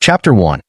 Chapter 1.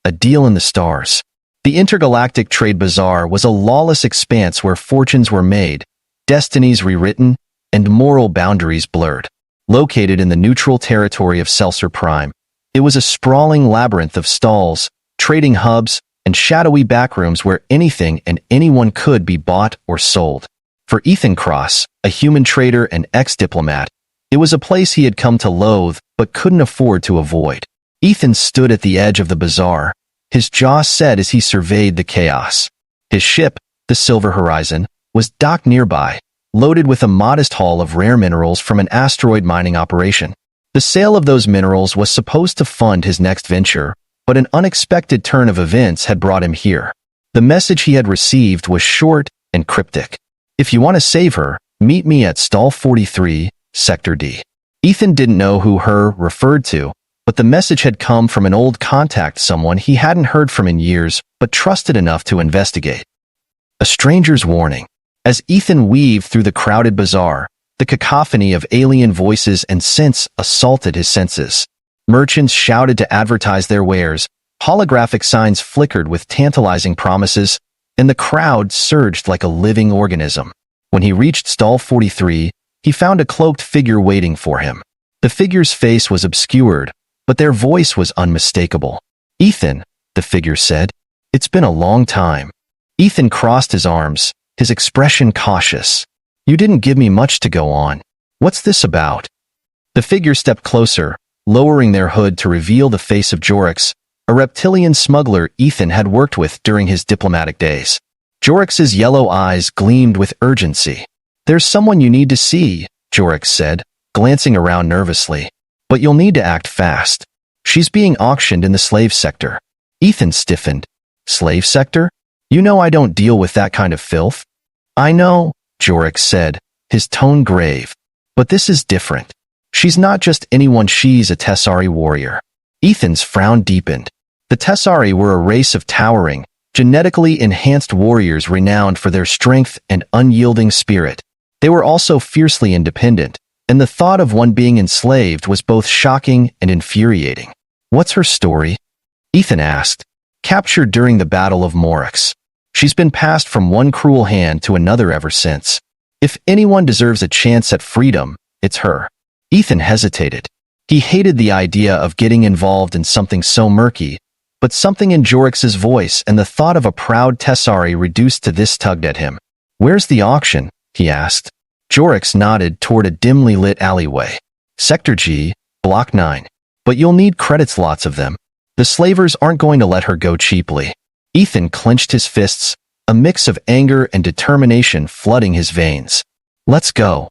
A Deal in the Stars. The Intergalactic Trade Bazaar was a lawless expanse where fortunes were made, destinies rewritten, and moral boundaries blurred. Located in the neutral territory of Seltzer Prime, it was a sprawling labyrinth of stalls, trading hubs, and shadowy backrooms where anything and anyone could be bought or sold. For Ethan Cross, a human trader and ex-diplomat, it was a place he had come to loathe but couldn't afford to avoid. Ethan stood at the edge of the bazaar, his jaw set as he surveyed the chaos. His ship, the Silver Horizon, was docked nearby, loaded with a modest haul of rare minerals from an asteroid mining operation. The sale of those minerals was supposed to fund his next venture, but an unexpected turn of events had brought him here. The message he had received was short and cryptic. "If you want to save her, meet me at Stall 43, Sector D." Ethan didn't know who her referred to, but the message had come from an old contact, someone he hadn't heard from in years, but trusted enough to investigate. A stranger's warning. As Ethan weaved through the crowded bazaar, the cacophony of alien voices and scents assaulted his senses. Merchants shouted to advertise their wares, holographic signs flickered with tantalizing promises, and the crowd surged like a living organism. When he reached Stall 43, he found a cloaked figure waiting for him. The figure's face was obscured, but their voice was unmistakable. "Ethan," the figure said, "it's been a long time." Ethan crossed his arms, his expression cautious. "You didn't give me much to go on. What's this about?" The figure stepped closer, lowering their hood to reveal the face of Jorix, a reptilian smuggler Ethan had worked with during his diplomatic days. Jorix's yellow eyes gleamed with urgency. "There's someone you need to see," Jorix said, glancing around nervously. "But you'll need to act fast. She's being auctioned in the slave sector." Ethan stiffened. "Slave sector? You know I don't deal with that kind of filth." "I know," Jorix said, his tone grave. "But this is different. She's not just anyone, she's a Tessari warrior." Ethan's frown deepened. The Tessari were a race of towering, genetically enhanced warriors renowned for their strength and unyielding spirit. They were also fiercely independent, and the thought of one being enslaved was both shocking and infuriating. "What's her story?" Ethan asked. "Captured during the Battle of Morix. She's been passed from one cruel hand to another ever since. If anyone deserves a chance at freedom, it's her." Ethan hesitated. He hated the idea of getting involved in something so murky, but something in Jorix's voice and the thought of a proud Tessari reduced to this tugged at him. "Where's the auction?" he asked. Jorix nodded toward a dimly lit alleyway. "Sector G, Block 9. But you'll need credits, lots of them. The slavers aren't going to let her go cheaply." Ethan clenched his fists, a mix of anger and determination flooding his veins. "Let's go."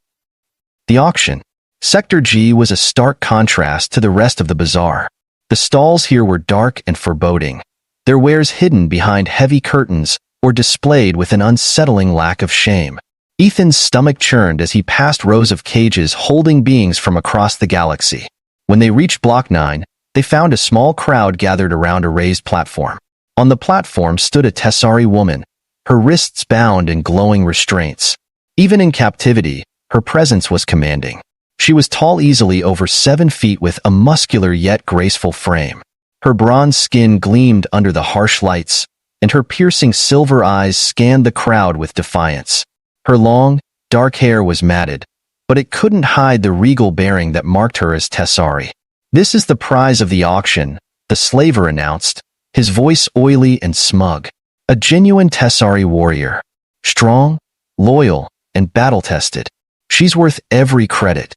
The auction. Sector G was a stark contrast to the rest of the bazaar. The stalls here were dark and foreboding, their wares hidden behind heavy curtains or displayed with an unsettling lack of shame. Ethan's stomach churned as he passed rows of cages holding beings from across the galaxy. When they reached Block 9, they found a small crowd gathered around a raised platform. On the platform stood a Tessari woman, her wrists bound in glowing restraints. Even in captivity, her presence was commanding. She was tall, easily over 7 feet, with a muscular yet graceful frame. Her bronze skin gleamed under the harsh lights, and her piercing silver eyes scanned the crowd with defiance. Her long, dark hair was matted, but it couldn't hide the regal bearing that marked her as Tessari. "This is the prize of the auction," the slaver announced, his voice oily and smug. "A genuine Tessari warrior. Strong, loyal, and battle-tested. She's worth every credit."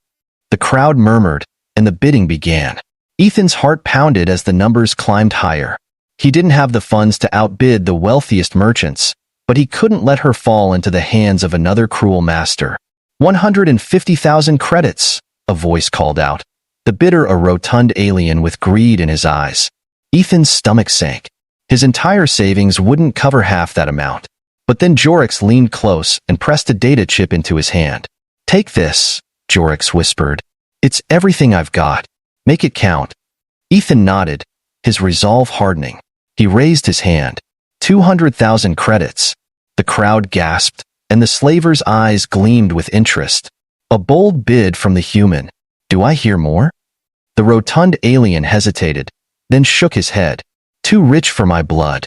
The crowd murmured, and the bidding began. Ethan's heart pounded as the numbers climbed higher. He didn't have the funds to outbid the wealthiest merchants, but he couldn't let her fall into the hands of another cruel master. 150,000 credits, a voice called out. The bidder, a rotund alien with greed in his eyes. Ethan's stomach sank. His entire savings wouldn't cover half that amount. But then Jorix leaned close and pressed a data chip into his hand. "Take this," Jorix whispered. "It's everything I've got. Make it count." Ethan nodded, his resolve hardening. He raised his hand. 200,000 credits. The crowd gasped, and the slaver's eyes gleamed with interest. A bold bid from the human. "Do I hear more?" The rotund alien hesitated, then shook his head. Too rich for my blood.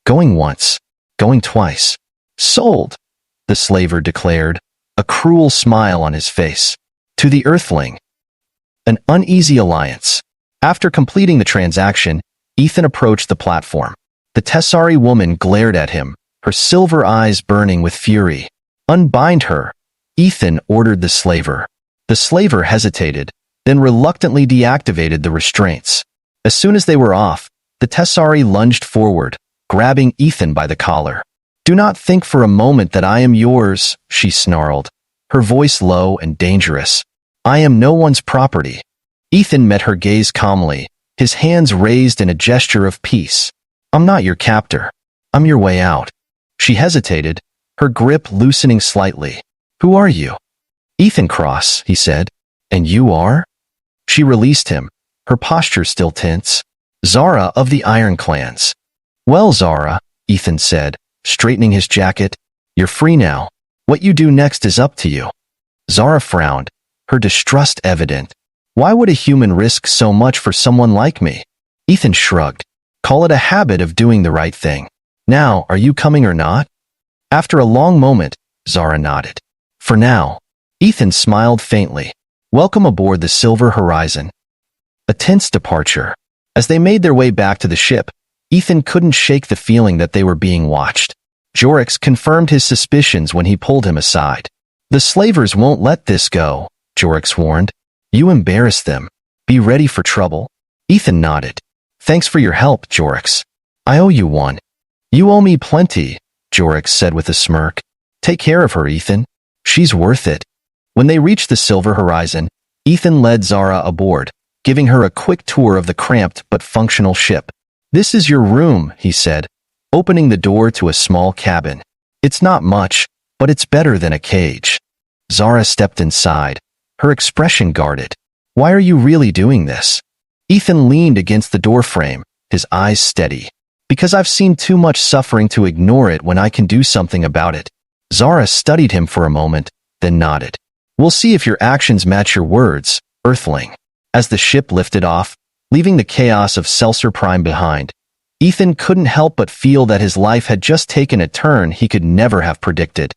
Going once, going twice. Sold, the slaver declared, a cruel smile on his face. To the Earthling. An uneasy alliance. After completing the transaction, Ethan approached the platform. The Tessari woman glared at him, her silver eyes burning with fury. Unbind her, Ethan ordered the slaver. The slaver hesitated, then reluctantly deactivated the restraints. As soon as they were off, the Tessari lunged forward, grabbing Ethan by the collar. Do not think for a moment that I am yours, she snarled, her voice low and dangerous. I am no one's property. Ethan met her gaze calmly, his hands raised in a gesture of peace. I'm not your captor. I'm your way out. She hesitated, her grip loosening slightly. Who are you? Ethan Cross, he said. And you are? She released him, her posture still tense. Zara of the Iron Clans. Well, Zara, Ethan said, straightening his jacket, you're free now. What you do next is up to you. Zara frowned, her distrust evident. Why would a human risk so much for someone like me? Ethan shrugged. Call it a habit of doing the right thing. Now, are you coming or not? After a long moment, Zara nodded. For now. Ethan smiled faintly. Welcome aboard the Silver Horizon. A tense departure. As they made their way back to the ship, Ethan couldn't shake the feeling that they were being watched. Jorix confirmed his suspicions when he pulled him aside. The slavers won't let this go, Jorix warned. You embarrass them. Be ready for trouble. Ethan nodded. Thanks for your help, Jorix. I owe you one. You owe me plenty, Jorix said with a smirk. Take care of her, Ethan. She's worth it. When they reached the Silver Horizon, Ethan led Zara aboard, giving her a quick tour of the cramped but functional ship. This is your room, he said, opening the door to a small cabin. It's not much, but it's better than a cage. Zara stepped inside, her expression guarded. Why are you really doing this? Ethan leaned against the doorframe, his eyes steady. Because I've seen too much suffering to ignore it when I can do something about it. Zara studied him for a moment, then nodded. We'll see if your actions match your words, Earthling. As the ship lifted off, leaving the chaos of Seltzer Prime behind, Ethan couldn't help but feel that his life had just taken a turn he could never have predicted.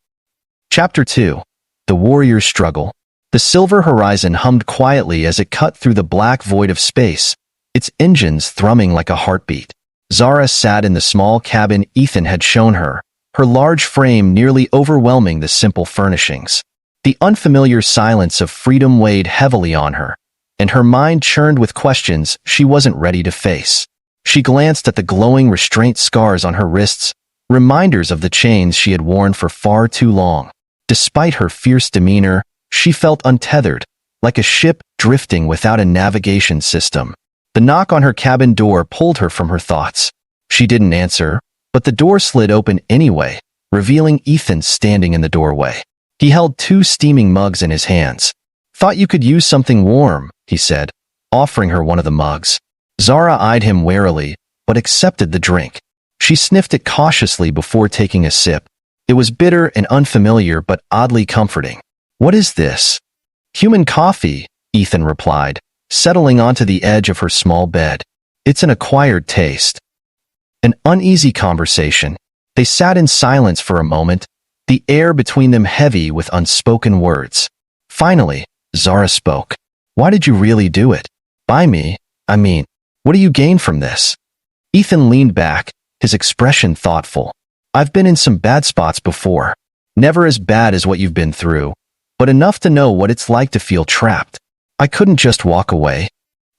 Chapter 2. The Warrior's Struggle. The Silver Horizon hummed quietly as it cut through the black void of space, its engines thrumming like a heartbeat. Zara sat in the small cabin Ethan had shown her, her large frame nearly overwhelming the simple furnishings. The unfamiliar silence of freedom weighed heavily on her, and her mind churned with questions she wasn't ready to face. She glanced at the glowing restraint scars on her wrists, reminders of the chains she had worn for far too long. Despite her fierce demeanor, she felt untethered, like a ship drifting without a navigation system. The knock on her cabin door pulled her from her thoughts. She didn't answer, but the door slid open anyway, revealing Ethan standing in the doorway. He held 2 steaming mugs in his hands. Thought you could use something warm, he said, offering her one of the mugs. Zara eyed him warily, but accepted the drink. She sniffed it cautiously before taking a sip. It was bitter and unfamiliar but oddly comforting. What is this? Human coffee, Ethan replied, settling onto the edge of her small bed. It's an acquired taste. An uneasy conversation. They sat in silence for a moment, the air between them heavy with unspoken words. Finally, Zara spoke. Why did you really do it? By me, I mean, what do you gain from this? Ethan leaned back, his expression thoughtful. I've been in some bad spots before. Never as bad as what you've been through, but enough to know what it's like to feel trapped. I couldn't just walk away.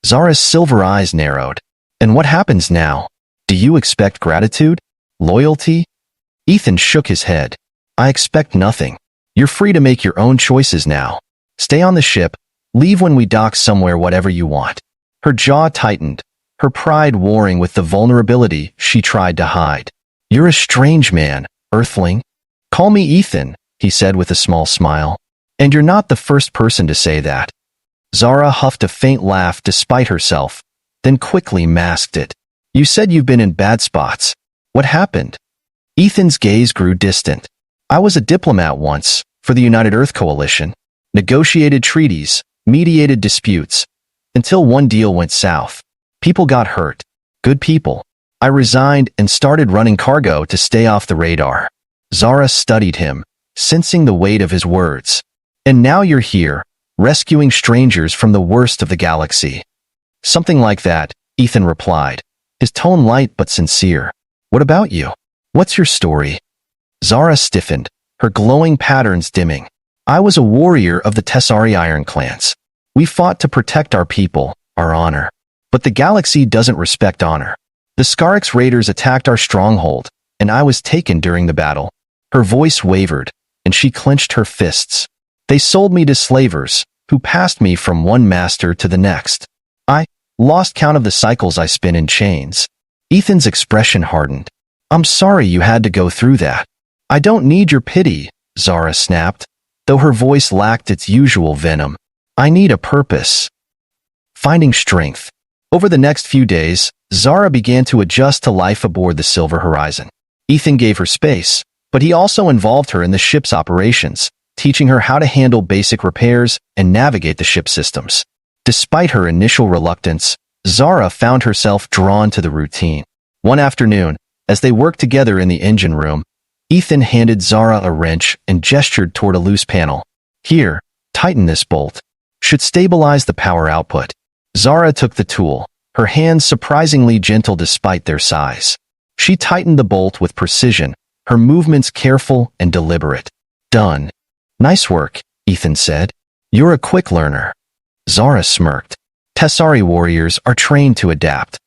Zara's silver eyes narrowed. And what happens now? Do you expect gratitude? Loyalty? Ethan shook his head. I expect nothing. You're free to make your own choices now. Stay on the ship, leave when we dock somewhere, whatever you want. Her jaw tightened, her pride warring with the vulnerability she tried to hide. You're a strange man, Earthling. Call me Ethan, he said with a small smile. And you're not the first person to say that. Zara huffed a faint laugh despite herself, then quickly masked it. You said you've been in bad spots. What happened? Ethan's gaze grew distant. I was a diplomat once, for the United Earth Coalition. Negotiated treaties, mediated disputes, until one deal went south. People got hurt, Good people. I resigned and started running cargo to stay off the radar. Zara studied him, sensing the weight of his words. And now you're here, rescuing strangers from the worst of the galaxy. Something like that, Ethan replied, his tone light but sincere. What about you? What's your story? Zara stiffened, her glowing patterns dimming. I was a warrior of the Tessari Iron Clans. We fought to protect our people, our honor. But the galaxy doesn't respect honor. The Scarix raiders attacked our stronghold, and I was taken during the battle. Her voice wavered, and she clenched her fists. They sold me to slavers, who passed me from one master to the next. I lost count of the cycles I spin in chains. Ethan's expression hardened. I'm sorry you had to go through that. I don't need your pity, Zara snapped, though her voice lacked its usual venom. I need a purpose. Finding strength. Over the next few days, Zara began to adjust to life aboard the Silver Horizon. Ethan gave her space, but he also involved her in the ship's operations, teaching her how to handle basic repairs and navigate the ship systems. Despite her initial reluctance, Zara found herself drawn to the routine. One afternoon, as they worked together in the engine room, Ethan handed Zara a wrench and gestured toward a loose panel. Here, tighten this bolt. Should stabilize the power output. Zara took the tool, her hands surprisingly gentle despite their size. She tightened the bolt with precision, her movements careful and deliberate. Done. Nice work, Ethan said. You're a quick learner. Zara smirked. Tessari warriors are trained to adapt.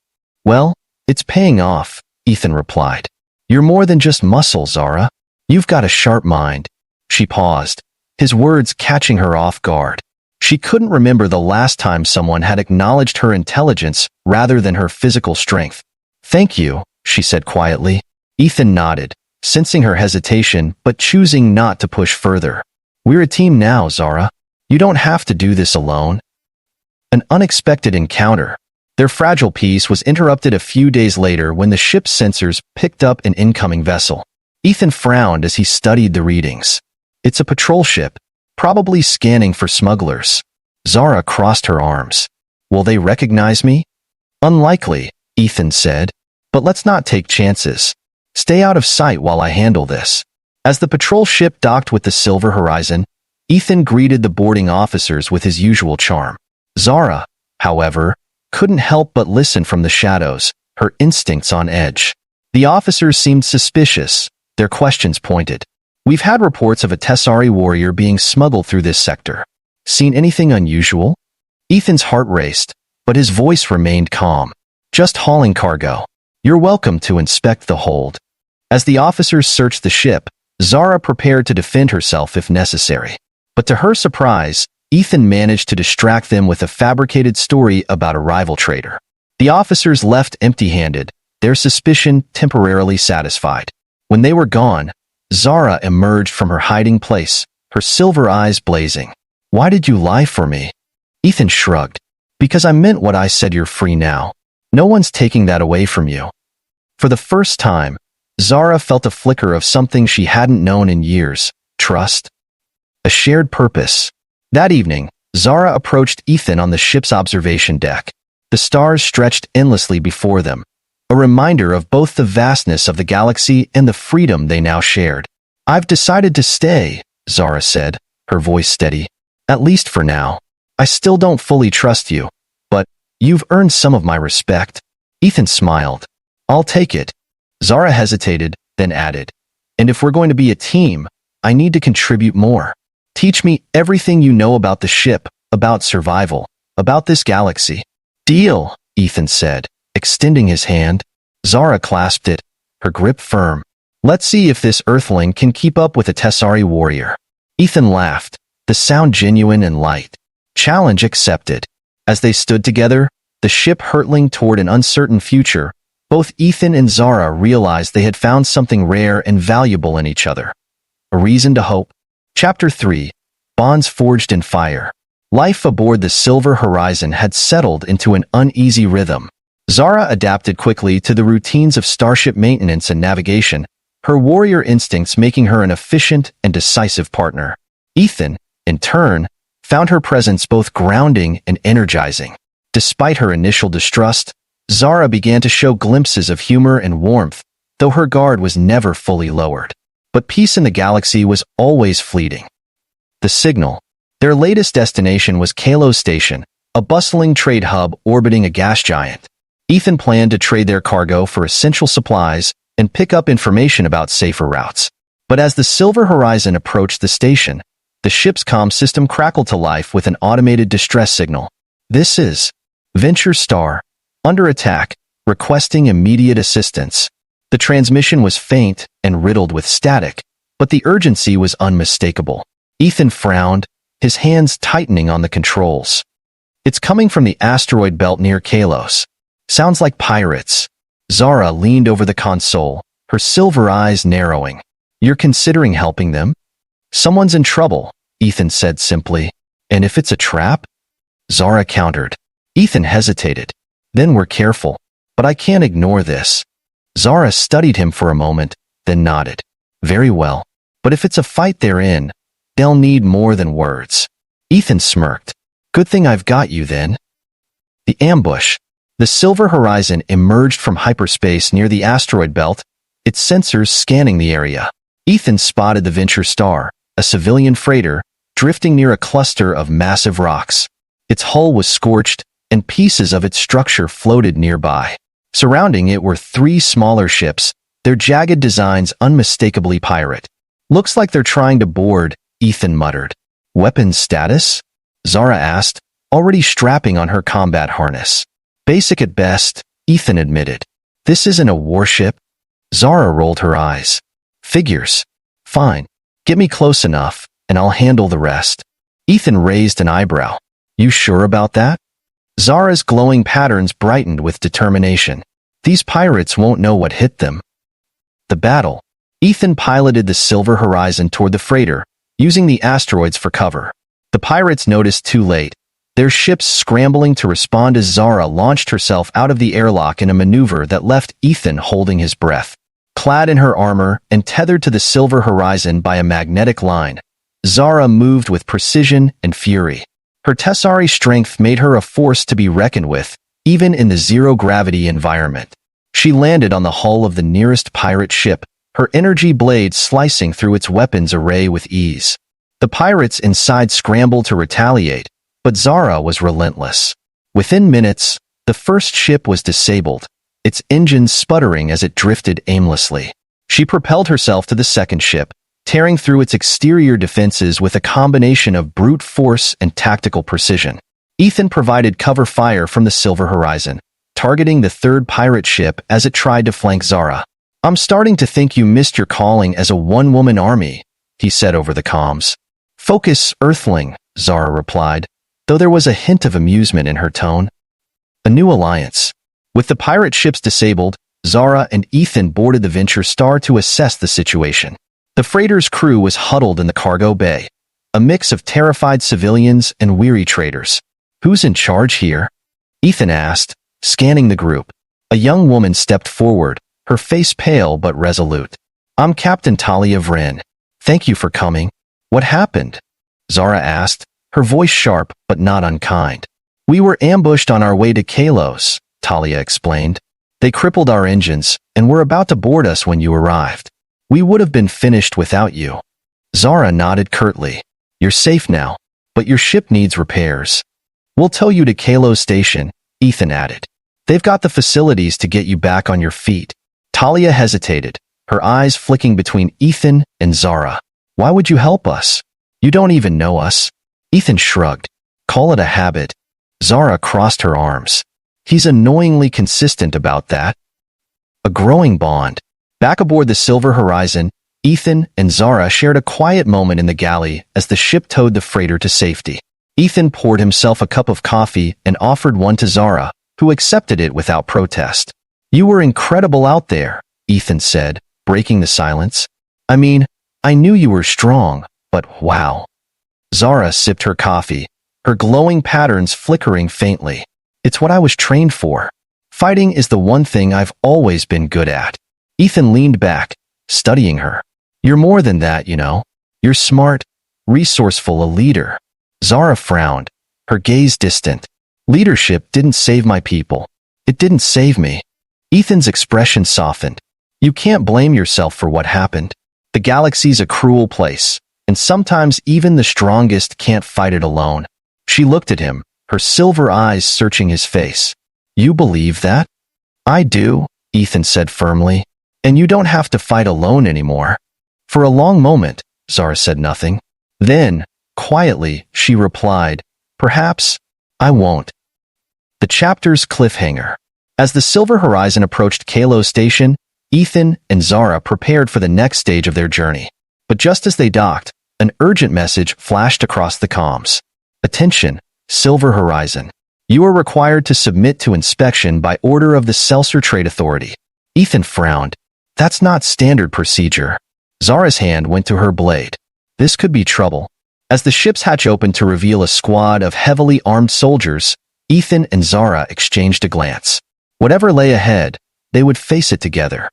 Well, it's paying off, Ethan replied. You're more than just muscle, Zara. You've got a sharp mind. She paused, his words catching her off guard. She couldn't remember the last time someone had acknowledged her intelligence rather than her physical strength. Thank you, she said quietly. Ethan nodded, sensing her hesitation but choosing not to push further. We're a team now, Zara. You don't have to do this alone. An unexpected encounter. Their fragile peace was interrupted a few days later when the ship's sensors picked up an incoming vessel. Ethan frowned as he studied the readings. It's a patrol ship, probably scanning for smugglers. Zara crossed her arms. Will they recognize me? Unlikely, Ethan said. But let's not take chances. Stay out of sight while I handle this. As the patrol ship docked with the Silver Horizon, Ethan greeted the boarding officers with his usual charm. Zara, however, couldn't help but listen from the shadows, her instincts on edge. The officers seemed suspicious, their questions pointed. We've had reports of a Tessari warrior being smuggled through this sector. Seen anything unusual? Ethan's heart raced, but his voice remained calm. Just hauling cargo. You're welcome to inspect the hold. As the officers searched the ship, Zara prepared to defend herself if necessary. But to her surprise, Ethan managed to distract them with a fabricated story about a rival trader. The officers left empty-handed, their suspicion temporarily satisfied. When they were gone, Zara emerged from her hiding place, her silver eyes blazing. Why did you lie for me? Ethan shrugged. Because I meant what I said. You're free now. No one's taking that away from you. For the first time, Zara felt a flicker of something she hadn't known in years. Trust. A shared purpose. That evening, Zara approached Ethan on the ship's observation deck. The stars stretched endlessly before them, a reminder of both the vastness of the galaxy and the freedom they now shared. I've decided to stay, Zara said, her voice steady. At least for now. I still don't fully trust you, but you've earned some of my respect. Ethan smiled. I'll take it. Zara hesitated, then added, and if we're going to be a team, I need to contribute more. Teach me everything you know about the ship, about survival, about this galaxy. Deal, Ethan said, extending his hand. Zara clasped it, her grip firm. Let's see if this Earthling can keep up with a Tessari warrior. Ethan laughed, the sound genuine and light. Challenge accepted. As they stood together, the ship hurtling toward an uncertain future, both Ethan and Zara realized they had found something rare and valuable in each other. A reason to hope. Chapter 3. Bonds Forged in Fire. Life aboard the Silver Horizon had settled into an uneasy rhythm. Zara adapted quickly to the routines of starship maintenance and navigation, her warrior instincts making her an efficient and decisive partner. Ethan, in turn, found her presence both grounding and energizing. Despite her initial distrust, Zara began to show glimpses of humor and warmth, though her guard was never fully lowered. But peace in the galaxy was always fleeting. The signal. Their latest destination was Kalos Station, a bustling trade hub orbiting a gas giant. Ethan planned to trade their cargo for essential supplies and pick up information about safer routes. But as the Silver Horizon approached the station, the ship's comm system crackled to life with an automated distress signal. "This is Venture Star, under attack, requesting immediate assistance." The transmission was faint and riddled with static, but the urgency was unmistakable. Ethan frowned, his hands tightening on the controls. "It's coming from the asteroid belt near Kalos. Sounds like pirates." Zara leaned over the console, her silver eyes narrowing. "You're considering helping them?" "Someone's in trouble," Ethan said simply. "And if it's a trap?" Zara countered. Ethan hesitated. "Then we're careful. But I can't ignore this." Zara studied him for a moment, then nodded. "Very well. But if it's a fight they're in, they'll need more than words." Ethan smirked. "Good thing I've got you then." The ambush. The Silver Horizon emerged from hyperspace near the asteroid belt, its sensors scanning the area. Ethan spotted the Venture Star, a civilian freighter, drifting near a cluster of massive rocks. Its hull was scorched, and pieces of its structure floated nearby. Surrounding it were 3 smaller ships, their jagged designs unmistakably pirate. "Looks like they're trying to board," Ethan muttered. "Weapons status?" Zara asked, already strapping on her combat harness. "Basic at best," Ethan admitted. "This isn't a warship." Zara rolled her eyes. "Figures. Fine. Get me close enough, and I'll handle the rest." Ethan raised an eyebrow. "You sure about that?" Zara's glowing patterns brightened with determination. "These pirates won't know what hit them." The battle. Ethan piloted the Silver Horizon toward the freighter, using the asteroids for cover. The pirates noticed too late, their ships scrambling to respond as Zara launched herself out of the airlock in a maneuver that left Ethan holding his breath. Clad in her armor and tethered to the Silver Horizon by a magnetic line, Zara moved with precision and fury. Her Tessari strength made her a force to be reckoned with, even in the zero-gravity environment. She landed on the hull of the nearest pirate ship, her energy blade slicing through its weapons array with ease. The pirates inside scrambled to retaliate, but Zara was relentless. Within minutes, the first ship was disabled, its engines sputtering as it drifted aimlessly. She propelled herself to the second ship, tearing through its exterior defenses with a combination of brute force and tactical precision. Ethan provided cover fire from the Silver Horizon, targeting the third pirate ship as it tried to flank Zara. "I'm starting to think you missed your calling as a one-woman army," he said over the comms. "Focus, Earthling," Zara replied, though there was a hint of amusement in her tone. A new alliance. With the pirate ships disabled, Zara and Ethan boarded the Venture Star to assess the situation. The freighter's crew was huddled in the cargo bay, a mix of terrified civilians and weary traders. "Who's in charge here?" Ethan asked, scanning the group. A young woman stepped forward, her face pale but resolute. "I'm Captain Talia Vrin. Thank you for coming." "What happened?" Zara asked, her voice sharp but not unkind. "We were ambushed on our way to Kalos," Talia explained. "They crippled our engines and were about to board us when you arrived. We would have been finished without you." Zara nodded curtly. "You're safe now, but your ship needs repairs." "We'll tow you to Kalos Station," Ethan added. "They've got the facilities to get you back on your feet." Talia hesitated, her eyes flicking between Ethan and Zara. "Why would you help us? You don't even know us." Ethan shrugged. "Call it a habit." Zara crossed her arms. "He's annoyingly consistent about that." A growing bond. Back aboard the Silver Horizon, Ethan and Zara shared a quiet moment in the galley as the ship towed the freighter to safety. Ethan poured himself a cup of coffee and offered one to Zara, who accepted it without protest. "You were incredible out there," Ethan said, breaking the silence. "I mean, I knew you were strong, but wow." Zara sipped her coffee, her glowing patterns flickering faintly. "It's what I was trained for. Fighting is the one thing I've always been good at." Ethan leaned back, studying her. "You're more than that, you know. You're smart, resourceful, a leader." Zara frowned, her gaze distant. "Leadership didn't save my people. It didn't save me. Ethan's expression softened. You can't blame yourself for what happened. The galaxy's a cruel place, and sometimes even the strongest can't fight it alone. She looked at him, her silver eyes searching his face. You believe that? I do, Ethan said firmly. And you don't have to fight alone anymore. For a long moment, Zara said nothing. Then, quietly, she replied, Perhaps I won't. The chapter's cliffhanger. As the Silver Horizon approached Kalo Station, Ethan and Zara prepared for the next stage of their journey. But just as they docked, an urgent message flashed across the comms. Attention, Silver Horizon. You are required to submit to inspection by order of the Seltzer Trade Authority. Ethan frowned. That's not standard procedure. Zara's hand went to her blade. This could be trouble. As the ship's hatch opened to reveal a squad of heavily armed soldiers, Ethan and Zara exchanged a glance. Whatever lay ahead, they would face it together.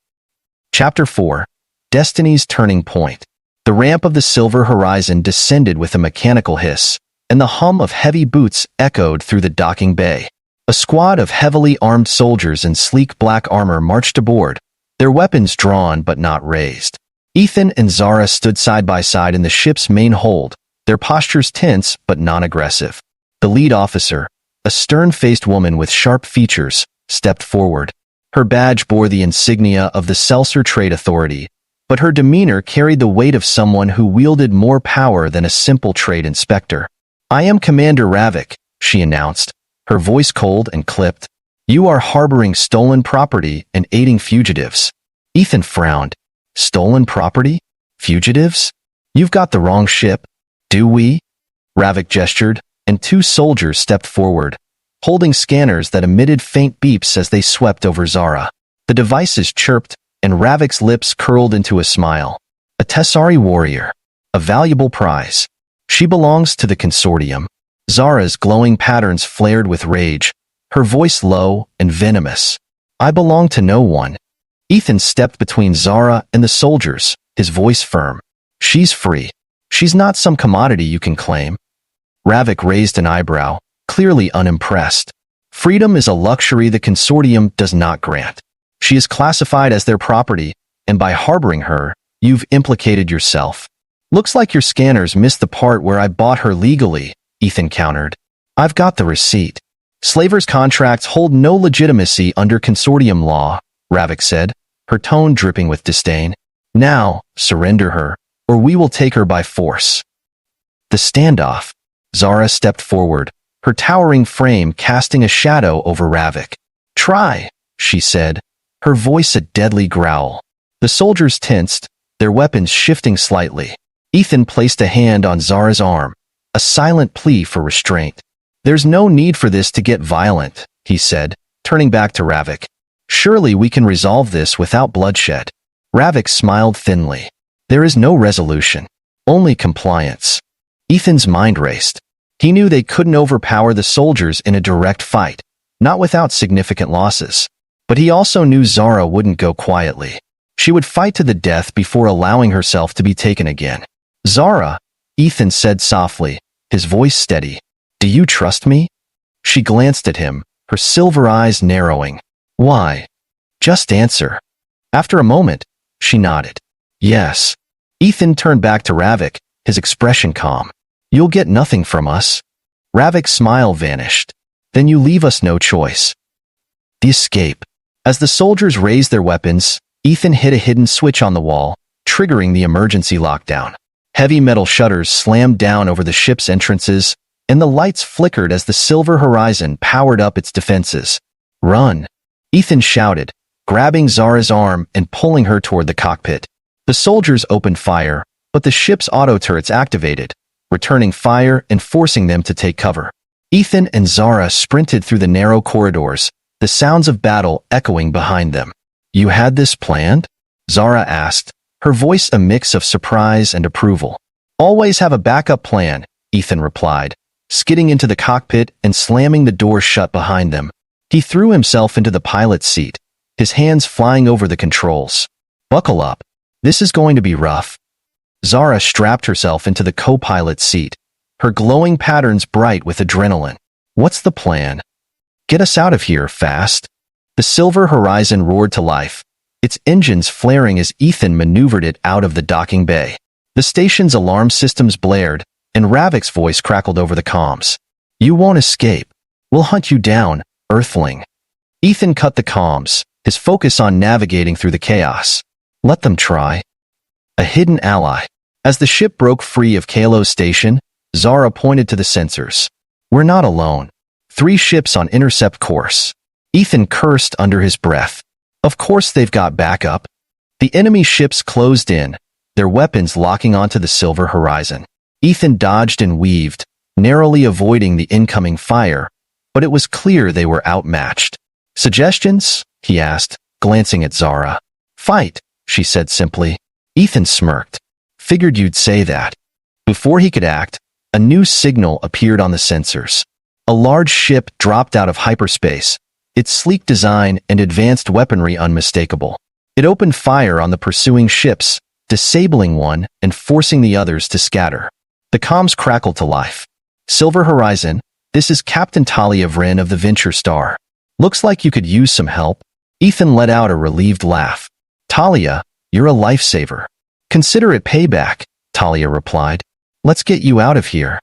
Chapter 4. Destiny's Turning Point. The ramp of the Silver Horizon descended with a mechanical hiss, and the hum of heavy boots echoed through the docking bay. A squad of heavily armed soldiers in sleek black armor marched aboard, their weapons drawn but not raised. Ethan and Zara stood side by side in the ship's main hold, their postures tense but non-aggressive. The lead officer, a stern-faced woman with sharp features, stepped forward. Her badge bore the insignia of the Seltzer Trade Authority, but her demeanor carried the weight of someone who wielded more power than a simple trade inspector. I am Commander Ravik, she announced, her voice cold and clipped. You are harboring stolen property and aiding fugitives. Ethan frowned. Stolen property? Fugitives? You've got the wrong ship. Do we? Ravik gestured, and two soldiers stepped forward, holding scanners that emitted faint beeps as they swept over Zara. The devices chirped, and Ravik's lips curled into a smile. A Tessari warrior. A valuable prize. She belongs to the consortium. Zara's glowing patterns flared with rage, her voice low and venomous. I belong to no one. Ethan stepped between Zara and the soldiers, his voice firm. She's free. She's not some commodity you can claim. Ravik raised an eyebrow, clearly unimpressed. Freedom is a luxury the consortium does not grant. She is classified as their property, and by harboring her, you've implicated yourself. Looks like your scanners missed the part where I bought her legally, Ethan countered. I've got the receipt. Slavers' contracts hold no legitimacy under consortium law, Ravik said, her tone dripping with disdain. Now, surrender her, or we will take her by force. The standoff. Zara stepped forward, her towering frame casting a shadow over Ravik. Try, she said, her voice a deadly growl. The soldiers tensed, their weapons shifting slightly. Ethan placed a hand on Zara's arm, a silent plea for restraint. There's no need for this to get violent, he said, turning back to Ravik. Surely we can resolve this without bloodshed. Ravik smiled thinly. There is no resolution, only compliance. Ethan's mind raced. He knew they couldn't overpower the soldiers in a direct fight, not without significant losses. But he also knew Zara wouldn't go quietly. She would fight to the death before allowing herself to be taken again. Zara, Ethan said softly, his voice steady. Do you trust me? She glanced at him, her silver eyes narrowing. Why? Just answer. After a moment, she nodded. Yes. Ethan turned back to Ravik, his expression calm. You'll get nothing from us. Ravik's smile vanished. Then you leave us no choice. The escape. As the soldiers raised their weapons, Ethan hit a hidden switch on the wall, triggering the emergency lockdown. Heavy metal shutters slammed down over the ship's entrances, and the lights flickered as the Silver Horizon powered up its defenses. Run! Ethan shouted, grabbing Zara's arm and pulling her toward the cockpit. The soldiers opened fire, but the ship's auto turrets activated, returning fire and forcing them to take cover. Ethan and Zara sprinted through the narrow corridors, the sounds of battle echoing behind them. You had this planned? Zara asked, her voice a mix of surprise and approval. Always have a backup plan, Ethan replied, skidding into the cockpit and slamming the door shut behind them. He threw himself into the pilot's seat, his hands flying over the controls. Buckle up. This is going to be rough. Zara strapped herself into the co-pilot's seat, her glowing patterns bright with adrenaline. What's the plan? Get us out of here fast. The silver horizon roared to life, its engines flaring as Ethan maneuvered it out of the docking bay. The station's alarm systems blared, and Ravik's voice crackled over the comms. "You won't escape. We'll hunt you down, Earthling." Ethan cut the comms, his focus on navigating through the chaos. Let them try. A hidden ally. As the ship broke free of Kalo's station, Zara pointed to the sensors. "We're not alone. 3 ships on intercept course." Ethan cursed under his breath. Of course they've got backup. The enemy ships closed in, their weapons locking onto the silver horizon. Ethan dodged and weaved, narrowly avoiding the incoming fire, but it was clear they were outmatched. "Suggestions?" he asked, glancing at Zara. "Fight," she said simply. Ethan smirked. "Figured you'd say that." Before he could act, a new signal appeared on the sensors. A large ship dropped out of hyperspace, its sleek design and advanced weaponry unmistakable. It opened fire on the pursuing ships, disabling one and forcing the others to scatter. The comms crackled to life. "Silver Horizon, this is Captain Talia Vrin of the Venture Star. Looks like you could use some help." Ethan let out a relieved laugh. "Talia, you're a lifesaver." "Consider it payback," Talia replied. "Let's get you out of here."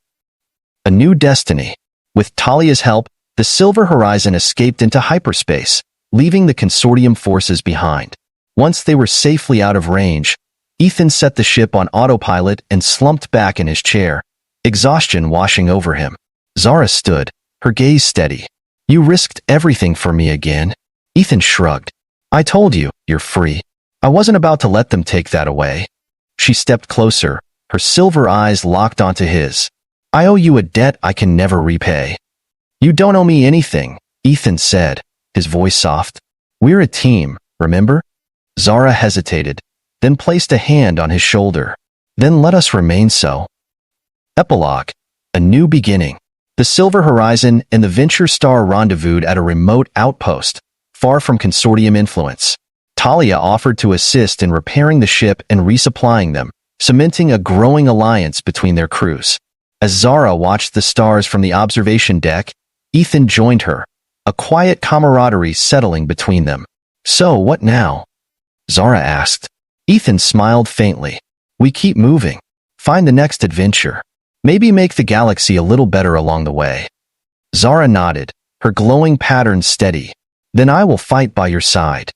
A new destiny. With Talia's help, the Silver Horizon escaped into hyperspace, leaving the consortium forces behind. Once they were safely out of range, Ethan set the ship on autopilot and slumped back in his chair, exhaustion washing over him. Zara stood, her gaze steady. "You risked everything for me again." Ethan shrugged. "I told you, you're free. I wasn't about to let them take that away." She stepped closer, her silver eyes locked onto his. "I owe you a debt I can never repay." "You don't owe me anything," Ethan said, his voice soft. "We're a team, remember?" Zara hesitated, then placed a hand on his shoulder. "Then let us remain so." Epilogue. A new beginning. The Silver Horizon and the Venture Star rendezvoused at a remote outpost, far from consortium influence. Talia offered to assist in repairing the ship and resupplying them, cementing a growing alliance between their crews. As Zara watched the stars from the observation deck, Ethan joined her, a quiet camaraderie settling between them. "So what now?" Zara asked. Ethan smiled faintly. "We keep moving. Find the next adventure. Maybe make the galaxy a little better along the way." Zara nodded, her glowing pattern steady. "Then I will fight by your side."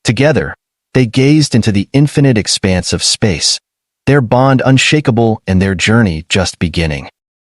Together, they gazed into the infinite expanse of space, their bond unshakable and their journey just beginning.